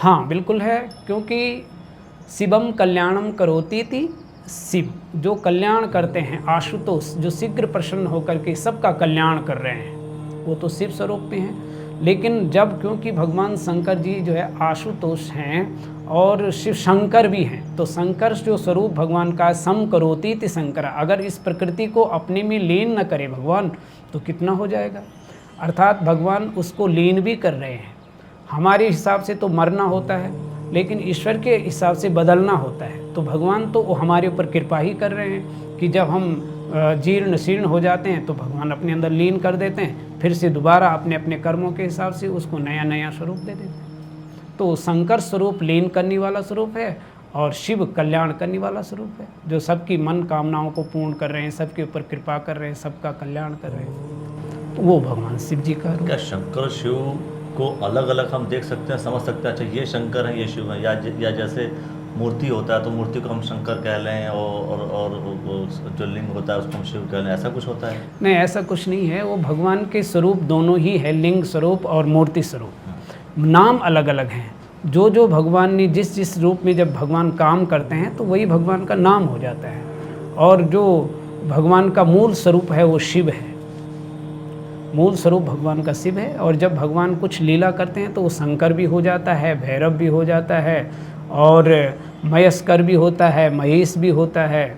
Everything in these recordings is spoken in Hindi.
हाँ बिल्कुल है, क्योंकि शिवम कल्याणम करोति थी शिव, जो कल्याण करते हैं, आशुतोष जो शीघ्र प्रसन्न होकर के सबका कल्याण कर रहे हैं, वो तो शिव स्वरूप में हैं। लेकिन जब क्योंकि भगवान शंकर जी जो है आशुतोष हैं और शिव शंकर भी हैं, तो शंकर जो स्वरूप भगवान का सम करोति थी शंकर, अगर इस प्रकृति को अपने में लीन न करे भगवान तो कितना हो जाएगा। अर्थात भगवान उसको लीन भी कर रहे हैं। हमारे हिसाब से तो मरना होता है, लेकिन ईश्वर के हिसाब से बदलना होता है। तो भगवान तो वो हमारे ऊपर कृपा ही कर रहे हैं कि जब हम जीर्ण शीर्ण हो जाते हैं तो भगवान अपने अंदर लीन कर देते हैं, फिर से दोबारा अपने अपने कर्मों के हिसाब से उसको नया नया स्वरूप दे देते हैं। तो शंकर स्वरूप लीन करने वाला स्वरूप है और शिव कल्याण करने वाला स्वरूप है, जो सबकी मन कामनाओं को पूर्ण कर रहे हैं, सबके ऊपर कृपा कर रहे हैं, सबका कल्याण कर रहे हैं। तो वो भगवान शिव जी का रूप। क्या शंकर शिव को अलग अलग हम देख सकते हैं, समझ सकते हैं, अच्छा ये शंकर है ये शिव है, या जैसे मूर्ति होता है तो मूर्ति को हम शंकर कह लें और जो लिंग होता है उसको हम शिव कह लें, ऐसा कुछ होता है? नहीं, ऐसा कुछ नहीं है। वो भगवान के स्वरूप दोनों ही है, लिंग स्वरूप और मूर्ति स्वरूप। नाम अलग अलग हैं। जो जो भगवान ने जिस जिस रूप में जब भगवान काम करते हैं तो वही भगवान का नाम हो जाता है। और जो भगवान का मूल स्वरूप है वो शिव है, मूल स्वरूप भगवान का शिव है। और जब भगवान कुछ लीला करते हैं तो वो शंकर भी हो जाता है, भैरव भी हो जाता है, और मयस्कर भी होता है, महेश भी होता है,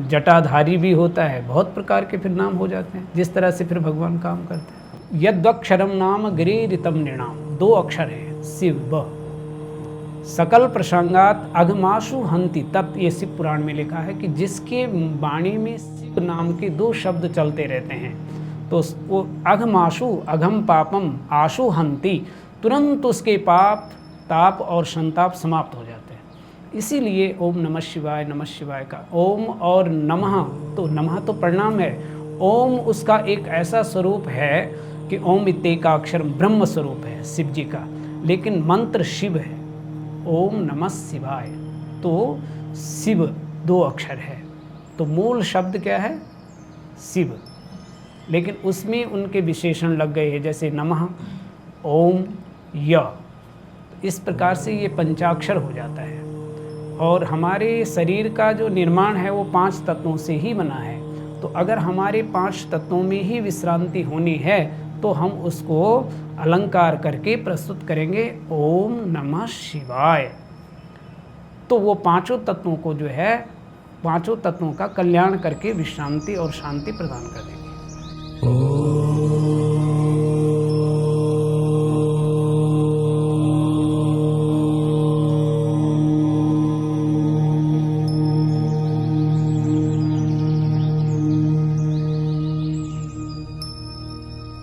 जटाधारी भी होता है। बहुत प्रकार के फिर नाम हो जाते हैं, जिस तरह से फिर भगवान काम करते हैं। यद्वक्षरम नाम गिरिरितम नृणाम, 2 अक्षर हैं शिव ब। सकल प्रसंगात अघमाशु हंति तत्, ये शिव पुराण में लिखा है कि जिसके वाणी में शिव नाम के 2 शब्द चलते रहते हैं तो वो अघमाशु, अघम पापम, आशु हंति, तुरंत उसके पाप ताप और संताप समाप्त हो जाते हैं। इसीलिए ओम नमः शिवाय का ओम और नमः, तो नमः तो प्रणाम है, ओम उसका एक ऐसा स्वरूप है कि ओम इत्तेका अक्षर ब्रह्म स्वरूप है शिव जी का, लेकिन मंत्र शिव है, ओम नमः शिवाय। तो शिव 2 अक्षर है, तो मूल शब्द क्या है? शिव, लेकिन उसमें उनके विशेषण लग गए हैं, जैसे नमः, ओम, य। इस प्रकार से ये पंचाक्षर हो जाता है। और हमारे शरीर का जो निर्माण है वो 5 तत्वों से ही बना है। तो अगर हमारे 5 तत्वों में ही विश्रांति होनी है तो हम उसको अलंकार करके प्रस्तुत करेंगे ओम नमः शिवाय। तो वो 5 तत्वों को जो है, 5 तत्वों का कल्याण करके विश्रांति और शांति प्रदान कर देंगे।